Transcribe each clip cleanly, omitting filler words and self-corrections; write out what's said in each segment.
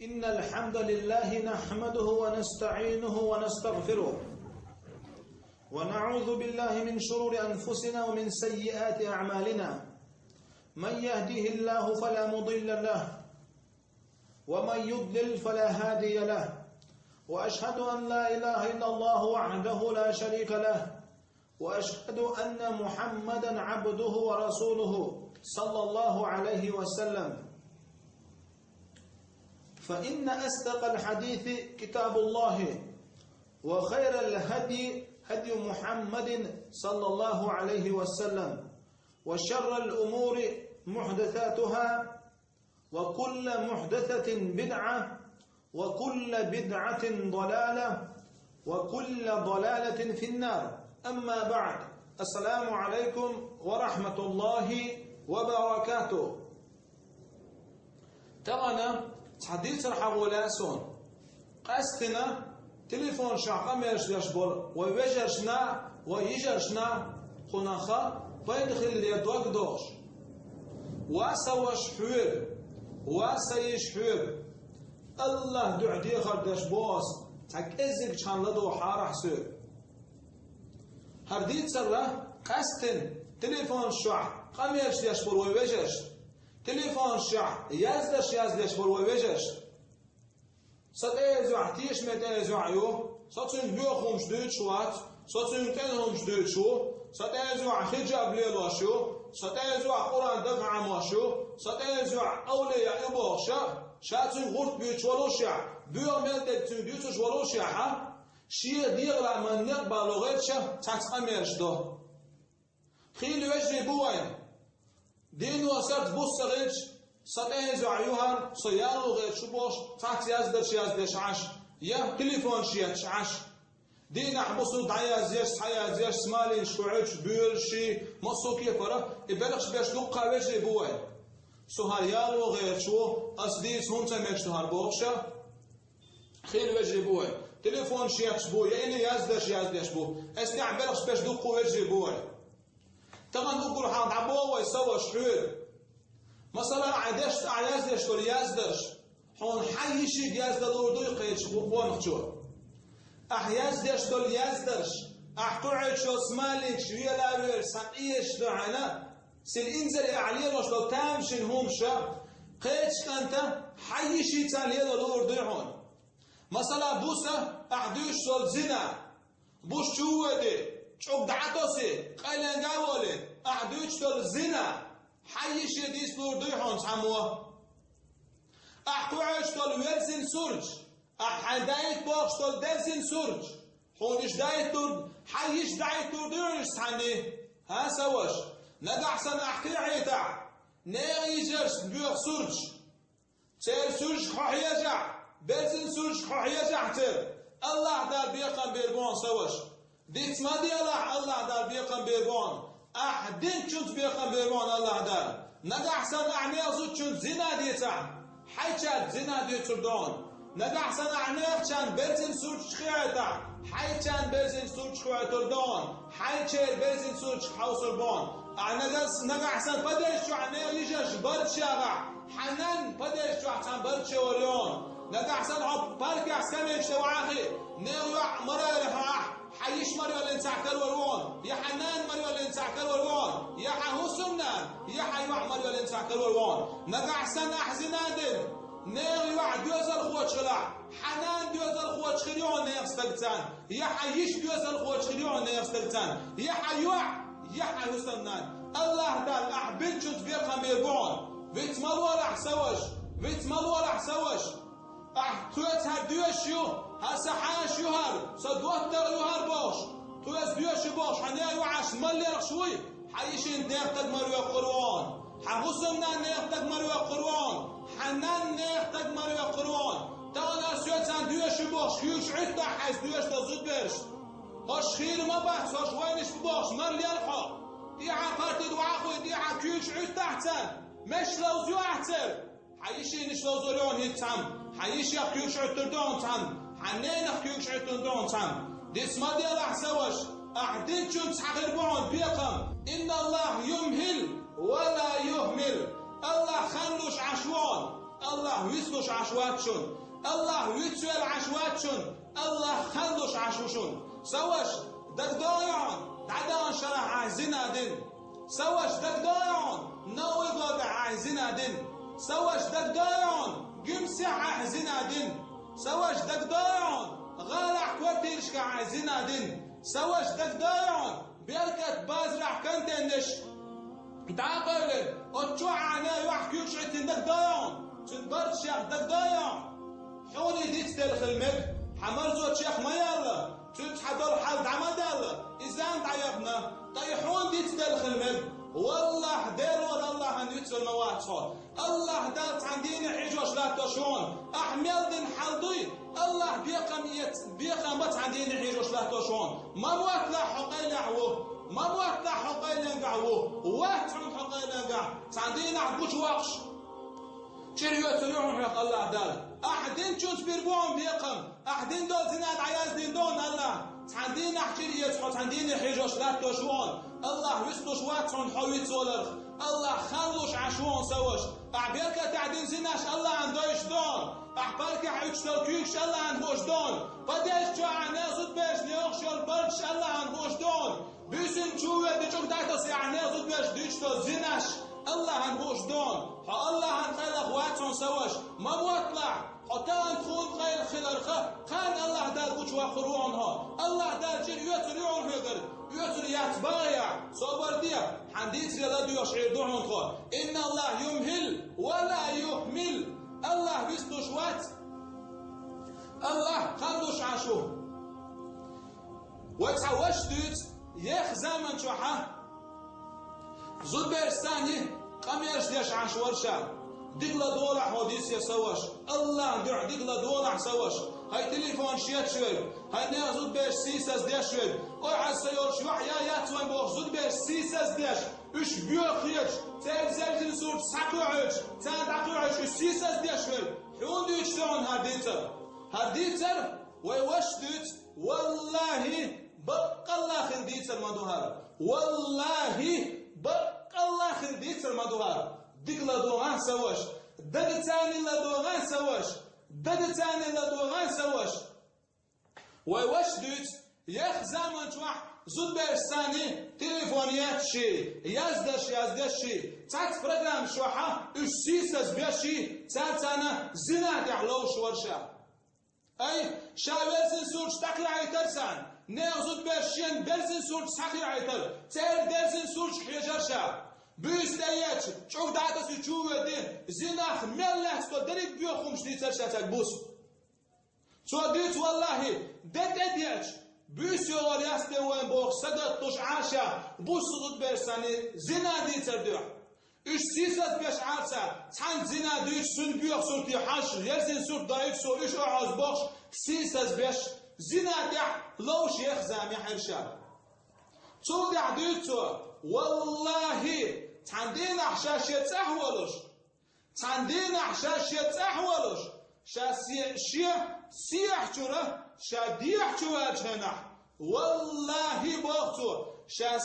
إن الحمد لله نحمده ونستعينه ونستغفره ونعوذ بالله من شرور أنفسنا ومن سيئات أعمالنا من يهده الله فلا مضل له ومن يضلل فلا هادي له وأشهد أن لا إله إلا الله وحده لا شريك له وأشهد أن محمدا عبده ورسوله صلى الله عليه وسلم فإن أصدق الحديث كتاب الله وخير الهدي هدي محمد صلى الله عليه وسلم وشر الأمور محدثاتها وكل محدثة بدعة وكل بدعة ضلالة وكل ضلالة في النار أما بعد السلام عليكم ورحمة الله وبركاته. ترانا حديث رحمه سون قاستنا تليفون شعقا ميرش بول ويجرشنا ويجرشنا خناخا فيدخل ليدوك دوش واسوش حوير واسيش حوير الله دعدي خردش بوس تاك ازيك شانلا دو حارح سور هرديت سرة قاستن تليفون شع قميرش بول ويجرش تليفون شع يزدش بول ويجرش صد ازوع تيش مت ازوعيو صد سن بيخمش دوت شوات صد سن تنهمش دوت شو صد ازوع حجاب ليلاشو صد ازوع قران دفع ماشو صد ازوع اولياء ابوشا شاتن غرت بيت ولوشا بيو ملت تيوتش ولوشا ها شي ديغلا من نقبلوغتش تاقمرش دو خيل وجري بوين دين وسرت بوسرج صدقني زعيوها صيانة غير شبوش تحت يزدش عش يا تليفون شيت عش دين أحبسوا دعيا زيش سمالين شوعش بيرشي مصوكي فرا يبلغش بيش لقا وجري بوي سهريالو غير شو أصديس هون تمشت هالبوشة خيل وجري بوي تليفون شيت بوي يعني يزدش بو استع بلغش بيش لقا وجري بوي طبعا نقول حاضر عبوه ويسوى شحور مثلا عدشت أعيازدش كل يازدش حون حيشي يازد دوردو يقيتش بوان خجور أحيازدش كل يازدش أحقوعيش وسماليك شوية لاوير سقيش دعنا سيل إنزل أعليه وش لو تامشن همشا قيتش كانت حيشي تاليه دوردو يحون مثلا بوسا أحدوش سول زنا بوش شوه دي شوك دعاتوسي قيلن قاولي أحدوش سول زنا حيش يديس لور دويحون ساموه أحقوعش تول ويرسين سورج أحدايت بوغش تول درسين سورج حونش دايت تور حيش دايت تور دويحون سحاني ها سوش ندحسن أحكي عيتا نيجرش بيوغ سورج تير سورج خوحيجع برسين سورج خوحيجع تير الله دار بيقن بيربون سوش ديت ما دي الله دار بيقن بيربون أحدين كنت بيقن بيربون الله دار ندحسن أعنيازو كنت زنا ديتا حيشات زنا ديتر دون ندحسن أعنياز كان برزن سورج خياتا حيشان برزن سورج خياتر دون حيشير برزن سورج حوصر بون ندحسن بديش شو عنيا يجاش برد شاغع حنان بديش شو عشان برد شوريون ندحسن عب بارك عسكميش توعاخي نيوع مرارح حيش مريو الانسعكر ورون يا حنان مريو الانسعكر ورون يا حسنان يا حيوع مريو الانسعكر ورون نقعسن احزنادن نيوع دوزل خوش خلع حنان دوزل خوش خليون نيفستلتان يا حيش دوزل خوش خليون نيفستلتان يا حيوع يا حسنان الله دال احبن شت بيقا ميربون فيتمال ورح سوش تويت هردوشيو هسا حاش يهر صدوات در يهر باش تويت دوشي باش حنيا يوعش مالي رخشوي حيشين نيختك مريو قروان حغسمنا نيختك مريو قروان حنان نيختك مريو قروان تانا سويتان دوشي باش خيوش عدتا حيث دوش تزود برش هاش خير ما بحث هاش وينش باش مالي الحق ديعا بارتي دعاخوي ديعا كيوش عدتا احسن مش لوزيو احسن حيشين شلوزوريون هيتام حيش يخيوش عتردون تام حنين يخيوش عتردون تام ديس ما دي الله سوش أعدين شو تحقربون بيقم إن الله يمهل ولا يهمل الله خلوش عشوان الله يسلوش عشواتشون الله يتسوال عشواتشون الله خلوش عشوشون سواش دك ضايعون تعدان شرح عايزين دين سواش دك ضايعون نوي قاقع عايزين دين سواش دك ضايعون قمسي عايزين دين سواش دك ضايعون غالع كوارتيرش عايزين دين سواش دك ضايعون بيركت بازرع كنتنش تعقل اتشوع عنا يحكيوش عتين دك ضايعون تنبرد شيخ دك ضايعون حولي ديت تلخ المك حمر زوت شيخ ما يلا تتحضر حال دعما دالا إذا أنت عيبنا طيحون ديت تلخ المك والله دير ولا الله أن يتسل مواتفا الله دارت عندين حجوش لا تشون أحمل دين حلدوي الله بيقم بات عندين حجوش لا تشون ما موات لا حقيل عوه ما موات لا حقيل عوه واتعم حقيل عوه عندين عبوش واقش شريوة سريعون حق الله دال أحدين تشوت بيربوهم بيقم أحدين دول زناد عياز دين دون الله عندين أحجر يتحط عندين حجوش لا تشون الله يسلوش واتحون حويت سولرخ الله خلوش عشوان سوش أعبيرك تعدين زناش الله عندوش دون أحبارك حيوش تلكيوش الله عنهوش دون بديش جو عنازود بيش نيوخش البرش الله عنهوش دون بيسن جوه ديشوك دايتوسي عنازود بيش ديشتو زناش الله عنهوش دون الله عن خيلق واتحون سوش ما موطلع حتى أن تكون خيل خلرخة كان الله دار قوش وخروعنها الله دار جير يتريعون هيقر يتر يتبايع صبر ديا حديث يلا ديوش عيدوعون خوا إن الله يمهل ولا يحمل الله بيستوش وات الله خلوش عشو وتعوش دوت يخ زمن شوحة زود بيرستاني قميش ديش عشور شاب دقلا دولع حديث يسوش الله دع دقلا دولع سوش هاي تليفون شيت شوي هاي نازود بيش سيساز ديش شوي اوي عالسيور شوح يا ياتوين بوخ زود بيش سيساز ديش اش بيوخيش تال زلزل سور تساقوعش تال داقوعش سيساز ديش شوي حون ديش تون هرديتر ويوش دوت والله بق الله خنديتر مدوهار والله بق الله خنديتر مدوهار دقلا دوغان سوش دقتاني لدوغان سوش دقتاني لدوغان سوش ويوش دوت يخ زمن شوح زود بيرساني تليفونيات شي يزدش شي تات برنامج شوحة اش سيساز بيشي تاتانا زناد يعلوش ورشا اي شاويرسن سورش تاكل عيترسان نيوزود بيرشين درسن سورش تاكل عيتر تير درسن سورش حيجرشا بيستياتش شوف دعتس يشوف دين زناخ ملح ستو دريك بيوخمش ديتر شاتك بوس شو ديت والله ديتش بيس يور ياستي وين بوخ سدت طش عاشا بوس ضد بيرساني زنا ديتر دوح اش سيسات بيش عارسا تحن زنا ديش سن بيوخ سورتي حاش يرسن سورت دايك سو اش عاز بوخش سيسات بيش زنا ديح لوش يخزام يحرشا شو ديح ديتو والله تندين حشاشة تحولش تندين حشاشة تحولش سيح جرا شديح جوا جناح والله بوقتو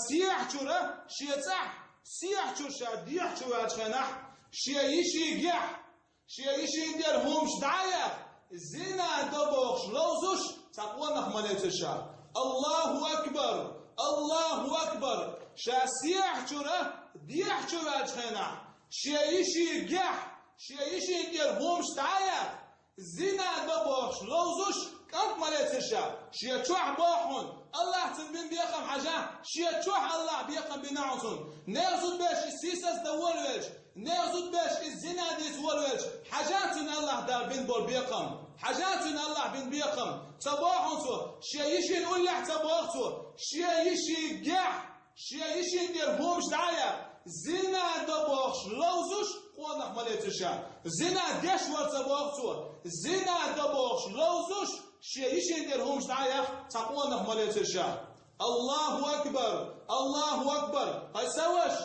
سيح جرا شيتح سيح جرا شديح جوا جناح شيشي جح شيشي دير همش دعيا زنا دبوخش لوزوش تقوى نخماليتشا الله أكبر الله أكبر شاسيح جرا ديح جوا جناح شيشي جح شيشي دير همش دعيا زنا دبوخش لوزوش كانت مالتشا شيا تشوح باحون الله تنبين بيقم حاجة شيا تشوح الله بيقم بناعتون نازود باش السيساس دولوش نازود باش الزنا ديت ولوش حاجاتن الله دار بين بول بيقم حاجاتن الله بين بيقم تباحون تو شيا يشي نقول لح تباحتو شيا يشي جح شيا يشي ندير همش دعايا زنا دبوخش لوزوش قوانخ مالتشا زنا ديش ورتبوختو زنا دبوخش لوزوش شيء ندير همش دعايا تقوانخ مالتشا الله أكبر الله أكبر هاي سوش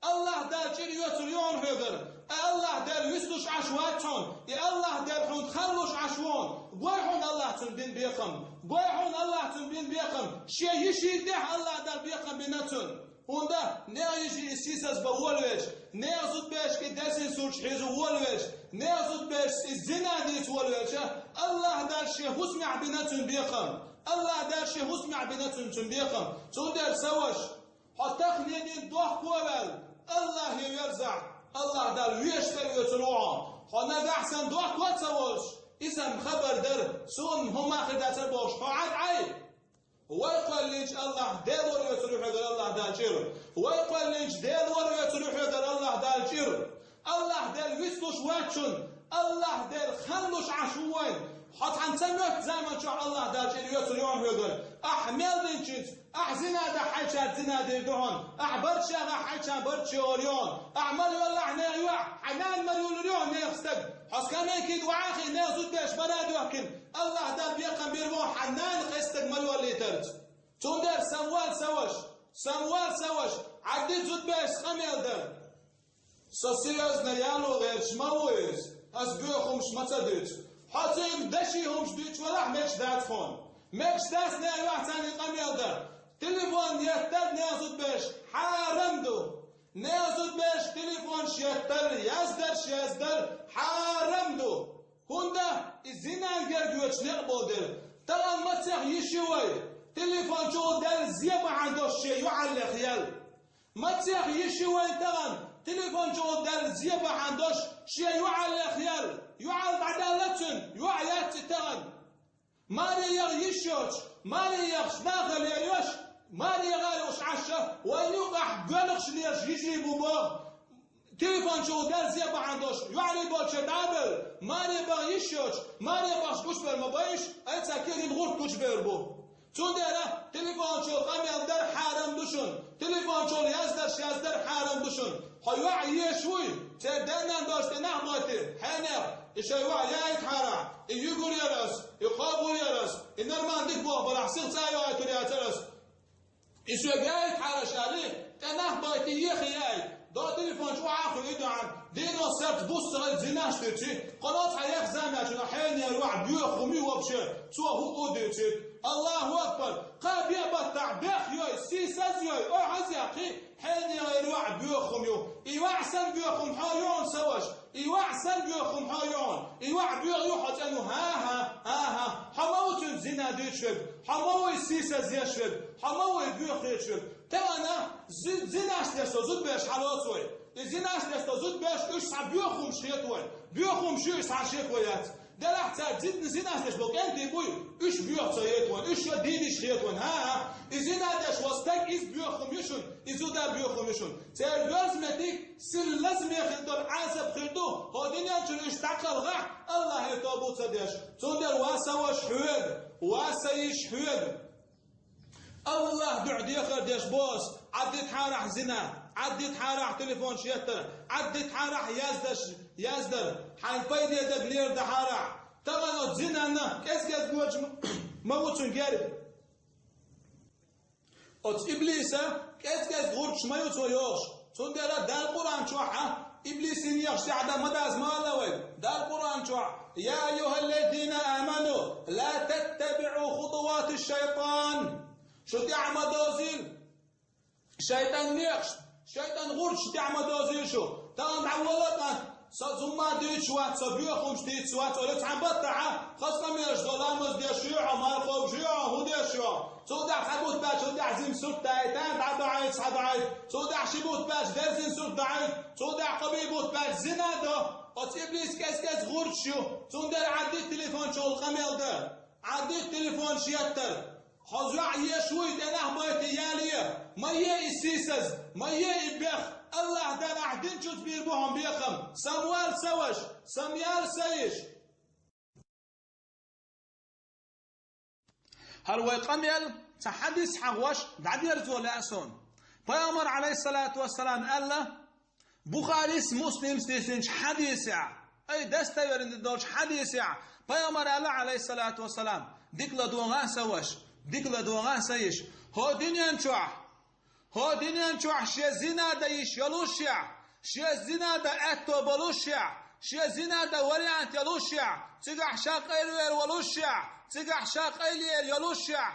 الله دار جير يوتريون هيدر الله دار يسلوش عشواتهم يا الله دار حون تخلوش عشوان قويحون الله تنبين بيقم قويحون الله تنبين بيقم شيء يشي ديح الله دار بيقم بنتون Onda ne ayıcı istisas bavolveç, ne azut beş ki desin suç hizu volveç, ne azut beş zina dit volveç. Allah der şey husmi' binatun biyakam. Allah der şey husmi' binatun biyakam. So der savaş. Hatta niyedin doh kuvel. Allah يرزع. الله der ويشتري وتروعه. هنا ده أحسن doh kuat savaş. İsem haber der. Son huma خدات boş. فعاد عيب. ويقول ليش الله ديل ولا يتروح هذا الله دال شير ويقول ليش ديل ولا يتروح هذا الله دال شير الله دال ويسلوش واتشون الله دال خلوش عشوين حط عن سمك زي ما شاء الله دال شير يتروح هذا أحمل دينشيت أحزن هذا حيشات زنا ديدهون أحبرش هذا حيشات برش أوريون أعمل والله إحنا يوع حنان مريول اليوم نيخستق حس كان يكيد وعاخي نيزود بيش بلاد وكن الله دار بيقم بيرمو حنان قستق مريول ليترت تندر سموال سوش عديد زود بيش خميل در سوسيوز نيالو غير شمويز أز بيوخم شمتدت حتى دشيهم شديت ولا مش دات خون مش داس ناي واحد ثاني قميل در تليفون يتر نيزود بيش حارمدو نيزود بيش تليفون شيتر يزدر حارمدو هوندا الزنا جرجوش نقبل ترى ما تسح يشوي تليفون شو دل زيبا عنده شيء يعلق خيال ما تسح يشوي ترى تليفون شو دل زيبا عنده شيء يعلق خيال يعلق عدالتن يعيات ترى مالي يغيشوش مالي يغشناغل يوش مالي يغالوش عشا وين يقع بلغش ليش يجي بوبا تليفون شو دل زيبا عندوش يعني بوش دابل مالي بغيشوش مالي بغش كوش بر مبايش ايتا كيري الغور كوش بر بو چون داره تليفون شو قميل در حرم دوشون تليفون شو يزدر حرم دوشون حيوع يشوي تدنا داشت نحماتي حنر يشيوع يايت حرا يقول يرس يقابل يرس النرمان ديك بوه برحسين سايو ايتو ياترس يسوي جايت حرش عليه تنحماتي يخي يايت دا تليفون شو عاقل يدعم دينو سرت بوست زيناش تيجي قناة حياة زامع شنو حين يروح بيخومي وبشر سوا هو قدرتي الله أكبر قاب يبطع بيخ يوي سيساز يوي أو عزيقي حين يروح بيخومي يوعسن بيخوم حيون سواش يوعسن بيخوم حيون يوع بيخ يحط أنه ها حموت الزنا ديشفب حموت سيساز يشفب حموت بيخ يشفب تانا زناش لسه زود بيش حلوتوي زناش لسه زود بيش إيش صار بيخوم شيتوي بيخوم شو صار شيتويات ده لحظة زد زناش لسه بقى أنت بوي إيش بيخ شيتوي إيش دينش شيتوي ها زنادش وستك إيش بيخوم يشون إزودا بيخوم يشون ترجز متك سر لازم يخدر عصب خدو هادين ينشون إيش تعقل غح الله يتابو تديش تندر واسوش حود واسيش حود الله دعدي يخر ديش بوس عدت حارح زنا عدت حارح تليفون شيتر عدت حارح يزدر حنفيد يدك لير ده حارح تغنط زنا انا كيس بوج موتون قارب ات ابليسا كيس غورش ما يوتويوش تندر دال قران شوحه ابليس يخشى عدا مداز مالوي دال قران شوح يا ايها الذين امنوا لا تتبعوا خطوات الشيطان شو تعمل دوزيل شيطان نيخش شيطان غورش تعمل دوزيل شو تان عولتنا سازوما ديت شوات سبيوخم شتيت شوات ولا تعبطع خاصة ميرش ظلامز دي شيوع مالقوب شيوع هو دي شيوع صودع حبوت باش صودع زين سوت تايتان عبعيت صبعيت صودع شبوت باش درزين سوت دعيت صودع قبيبوت باش زنادو قص ابليس كاس غورش شو صندر عديت تليفون شو الخميل ده عديت تليفون شيتر حزوع يشوي دناه بيت ياليه ما يسيسز ما يبخ الله دنا عدين شوت بيربوهم بيخم سموال سوش سميال سيش هل ويقمل تحدث حغوش دعدير ولا أسون فيامر عليه الصلاة والسلام قال له بخاري مسلم ستيسنش حديث أي دستير إن الدوش حديث فيامر الله عليه الصلاة والسلام ديكلا دوغا سوش ديكلا دوغا سيش هو دنيا نشوح شي زنا دا يشيلوشيع شي زنا دا اتو بلوشيع شي زنا دا وريانت يلوشيع تقع شاقيل وير ولوشيع تقع شاقيل يلوشيع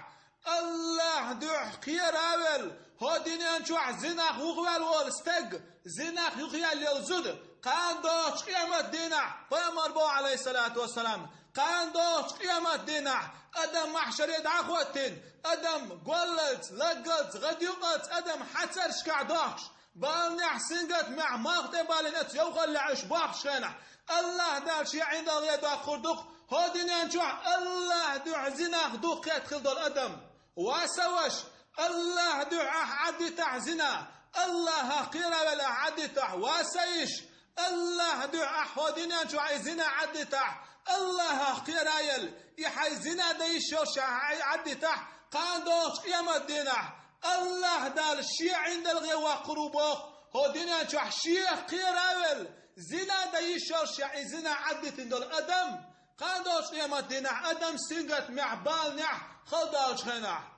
الله دوح خير اول هو دينين شو زناخ وغوال والستق زناخ يخيال يلزد قان دوش قيامة دينا فيمر عليه الصلاة والسلام قان دوش قيامة دينا أدم محشر يدعى خوتين أدم قولت لقت غديقت أدم حتر شكعداش بالني حسنقت مع ماغتي بالنت يوغل لعش باخش خينا الله دال شي عند اليد خردق هو دينين شو الله دع زناخ دوق يدخل دول أدم واسوش الله دع عدي تعزنا الله قيرا ولا عدي تع واسيش الله دع حودين شو عايزنا عدي تع الله قيرا يل يحيزنا ديش عدي تع قاندوش قيامة دينا الله دال شي عند الغوا قروبه هو دينا شو شي قيرا ول زنا ديش عايزنا عدي تندول ادم قاندوش قيامة دينا ادم سنجت معبال نح خلداش خنا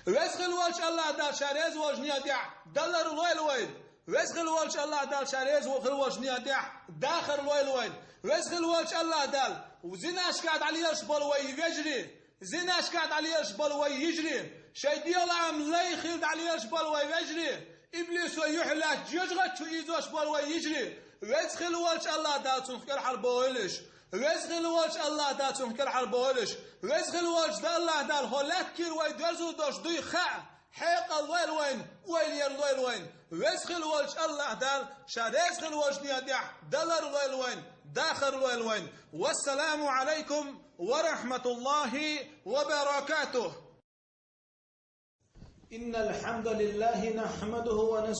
ويسخل والش الله دال شاريز والش نيادع دلر الويل وين ويسخل والش الله دال شاريز وخل والش نيادع داخل الويل وين ويسخل والش الله دال وزناش قاعد عليه شبل يجري زناش قاعد عليه شبل يجري شيدي العام لا يخلد عليه شبل يجري ابليس ويحلى جيجغت شو يزوش بل يجري ويسخل والش الله دال تنفكر حربولش ويسخل والش الله دال تنفكر حربولش ويسخل والش دا الله دال هولكر ويدرزو دوش دوي خا حيق الويل وين ويل الويل وين ويسخل والش الله دال شاد يسخل والش نيادع دلر الويل وين داخل الويل وين والسلام عليكم ورحمة الله وبركاته. إن الحمد لله نحمده ونستعينه